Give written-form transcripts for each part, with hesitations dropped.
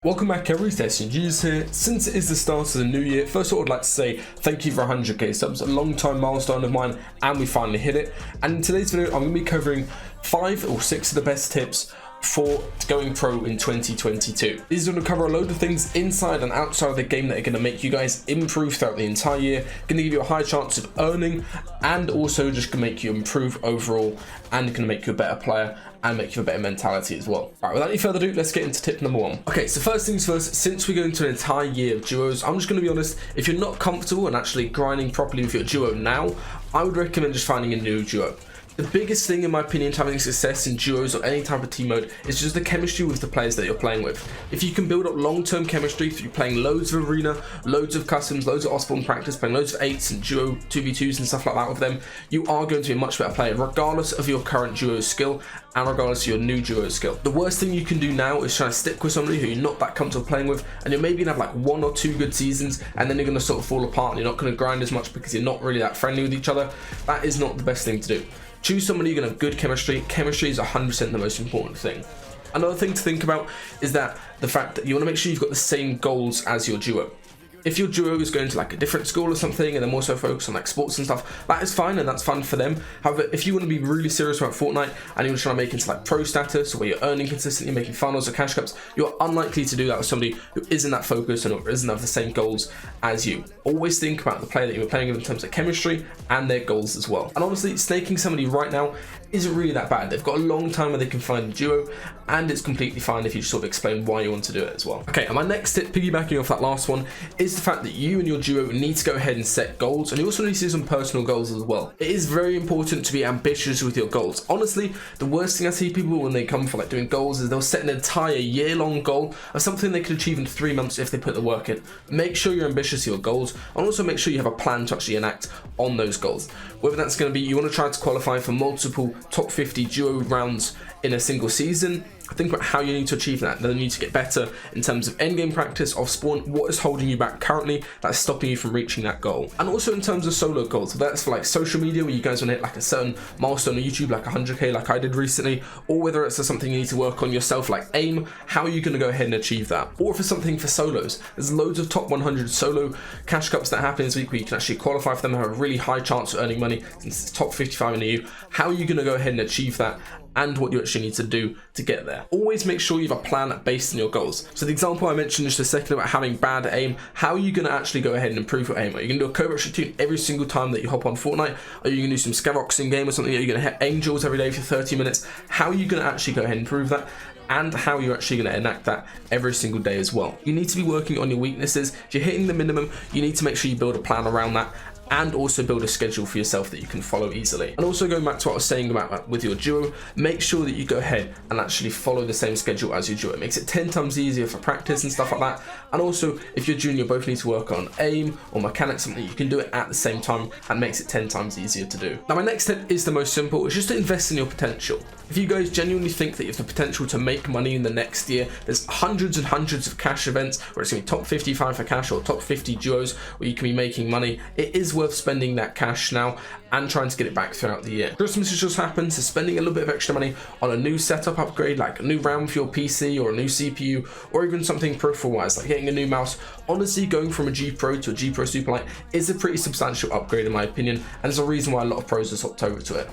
Welcome back everybody, DestinysJesus here. Since it is the start of the new year, first of all I'd like to say thank you for 100k subs, a long time milestone of mine, and we finally hit it. And in today's video I'm going to be covering 5 or 6 of the best tips for going pro in 2022. These are going to cover a load of things inside and outside of the game that are going to make you guys improve throughout the entire year, going to give you a high chance of earning, and also just going to make you improve overall, and going to make you a better player and make you a better mentality as well. Right, without any further ado, let's get into tip number 1. Okay, so first things first, since we're going to an entire year of duos, I'm just going to be honest, if you're not comfortable and actually grinding properly with your duo now, I would recommend just finding a new duo. The biggest thing in my opinion to having success in duos or any type of team mode is just the chemistry with the players that you're playing with. If you can build up long-term chemistry through playing loads of arena, loads of customs, loads of Osborne practice, playing loads of 8s and duo 2v2s and stuff like that with them, you are going to be a much better player regardless of your current duo skill and regardless of your new duo skill. The worst thing you can do now is try to stick with somebody who you're not that comfortable playing with, and you're maybe gonna have like 1 or 2 good seasons and then you're gonna sort of fall apart and you're not gonna grind as much because you're not really that friendly with each other. That is not the best thing to do. Choose somebody you're gonna have good chemistry. Chemistry is 100% the most important thing. Another thing to think about is that the fact that you want to make sure you've got the same goals as your duo. If your duo is going to like a different school or something and they're more so focused on like sports and stuff, that is fine and that's fun for them. However, if you want to be really serious about Fortnite and you want to try to make it into like pro status, where you're earning consistently, making finals or cash cups, you're unlikely to do that with somebody who isn't that focused and isn't have the same goals as you. Always think about the player that you're playing with in terms of chemistry and their goals as well. And honestly, snaking somebody right now isn't really that bad. They've got a long time where they can find a duo, and it's completely fine if you sort of explain why you want to do it as well. Okay, and my next tip, piggybacking off that last one, is the fact that you and your duo need to go ahead and set goals, and you also need to do some personal goals as well. It is very important to be ambitious with your goals. Honestly, the worst thing I see people when they come for like doing goals is they'll set an entire year-long goal of something they could achieve in 3 months if they put the work in. Make sure you're ambitious with your goals, and also make sure you have a plan to actually enact on those goals. Whether that's going to be you want to try to qualify for multiple top 50 duo rounds in a single season, think about how you need to achieve that. Then you need to get better in terms of endgame practice, off spawn, what is holding you back currently that's stopping you from reaching that goal. And also in terms of solo goals, so that's for like social media where you guys want to hit like a certain milestone on YouTube, like 100k like I did recently, or whether it's something you need to work on yourself like aim, how are you going to go ahead and achieve that? Or for something for solos, there's loads of top 100 solo cash cups that happen this week where you can actually qualify for them and have a really high chance of earning money since it's top 55 in the EU. How are you going to go ahead and achieve that, and what you actually need to do to get there? Always make sure you have a plan based on your goals. So the example I mentioned just a second about having bad aim, how are you going to actually go ahead and improve your aim? Are you going to do a covert tune every single time that you hop on Fortnite? Are you going to do some Scarox in game or something? Are you going to hit angels every day for 30 minutes? How are you going to actually go ahead and improve that? And how you're actually going to enact that every single day as well. You need to be working on your weaknesses. If you're hitting the minimum, you need to make sure you build a plan around that, and also build a schedule for yourself that you can follow easily. And also going back to what I was saying about with your duo, make sure that you go ahead and actually follow the same schedule as your duo. It makes it 10 times easier for practice and stuff like that. And also if you're junior, both need to work on aim or mechanics, something you can do it at the same time, and makes it 10 times easier to do. Now my next tip is the most simple. It's just to invest in your potential. If you guys genuinely think that you have the potential to make money in the next year, there's hundreds and hundreds of cash events where it's going to be top 55 for cash or top 50 duos where you can be making money. It is worth spending that cash now and trying to get it back throughout the year. Christmas has just happened, so spending a little bit of extra money on a new setup upgrade, like a new RAM for your PC or a new CPU, or even something peripheral wise like getting a new mouse. Honestly, going from a G Pro to a G Pro Superlight is a pretty substantial upgrade in my opinion, and there's a reason why a lot of pros have swapped over to it.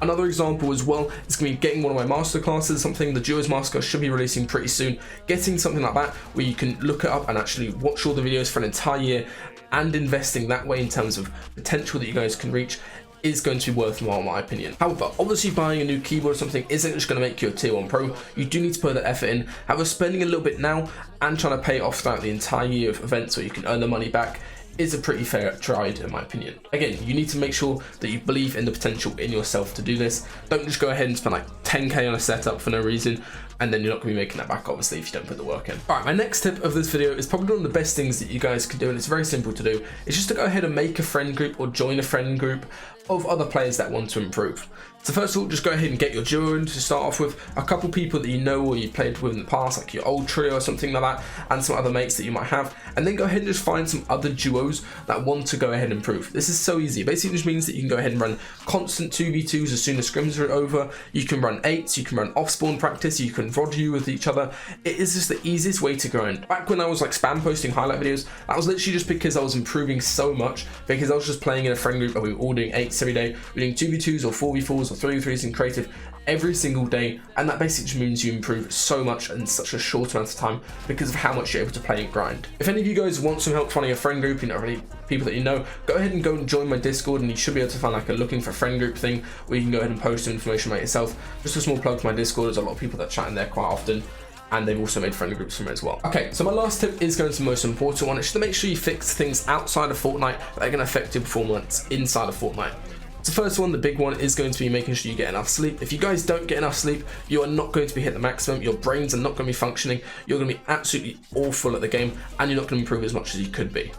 Another example as well is going to be getting one of my master classes, something the Duos Master should be releasing pretty soon. Getting something like that where you can look it up and actually watch all the videos for an entire year, and investing that way in terms of potential that you guys can reach is going to be worthwhile in my opinion. However, obviously buying a new keyboard or something isn't just going to make you a tier 1 pro. You do need to put that effort in. However, spending a little bit now and trying to pay it off throughout the entire year of events where you can earn the money back is a pretty fair trade in my opinion. Again, you need to make sure that you believe in the potential in yourself to do this. Don't just go ahead and spend like 10k on a setup for no reason, and then you're not going to be making that back obviously if you don't put the work in. Alright, my next tip of this video is probably one of the best things that you guys can do, and it's very simple to do. It's just to go ahead and make a friend group or join a friend group of other players that want to improve. So first of all, just go ahead and get your duo in to start off with, a couple people that you know or you played with in the past, like your old trio or something like that, and some other mates that you might have, and then go ahead and just find some other duos that want to go ahead and improve. This is so easy. Basically, it just means that you can go ahead and run constant 2v2s as soon as scrims are over. You can run 8s, you can run off spawn practice, you can can rod you with each other. It is just the easiest way to grind. Back when I was like spam posting highlight videos, that was literally just because I was improving so much, because I was just playing in a friend group and we were all doing 8s every day. We were doing 2v2s or 4v4s or 3v3s in creative every single day, and that basically just means you improve so much in such a short amount of time because of how much you're able to play and grind. If any of you guys want some help finding a friend group, you know, really people that you know, go ahead and join my Discord, and you should be able to find like a looking for friend group thing where you can go ahead and post some information about yourself. Just a small plug for my Discord. There's a lot of people that chat in there quite often, and they've also made friendly groups from it as well. Okay, so my last tip is going to the most important one. It's just to make sure you fix things outside of Fortnite that are going to affect your performance inside of Fortnite. So the first one, the big one, is going to be making sure you get enough sleep. If you guys don't get enough sleep, you are not going to be hitting the maximum. Your brains are not going to be functioning. You're going to be absolutely awful at the game, and you're not going to improve as much as you could be.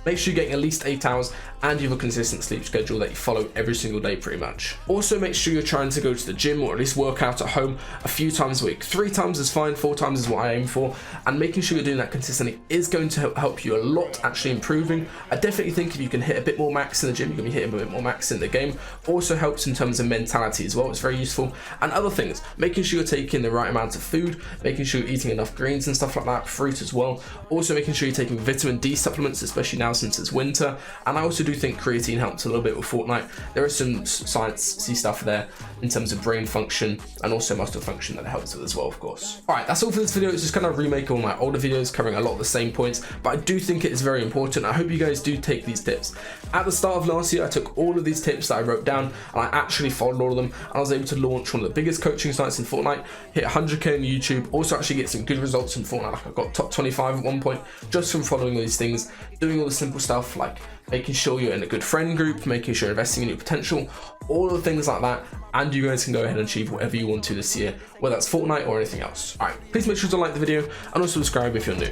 Make sure you're getting at least 8 hours and you have a consistent sleep schedule that you follow every single day pretty much. Also make sure you're trying to go to the gym or at least work out at home a few times a week. 3 times is fine, 4 times is what I aim for, and making sure you're doing that consistently is going to help you a lot actually improving. I definitely think if you can hit a bit more max in the gym, you're going to be hitting a bit more max in the game. Also helps in terms of mentality as well, it's very useful. And other things, making sure you're taking the right amount of food, making sure you're eating enough greens and stuff like that, fruit as well. Also making sure you're taking vitamin D supplements, especially now since it's winter. And I also do think creatine helps a little bit with Fortnite. There is some sciencey stuff there in terms of brain function and also muscle function that it helps with as well, of course. All right, that's all for this video. It's just kind of a remake of all my older videos covering a lot of the same points, but I do think it is very important. I hope you guys do take these tips. At the start of last year, I took all of these tips that I wrote down and I actually followed all of them, and I was able to launch one of the biggest coaching sites in Fortnite, hit 100k on YouTube, also actually get some good results in Fortnite. Like I got top 25 at one point just from following all these things, doing all the simple stuff like making sure you're in a good friend group, making sure you're investing in your potential, all of the things like that, and you guys can go ahead and achieve whatever you want to this year, whether that's Fortnite or anything else. All right, please make sure to like the video and also subscribe if you're new.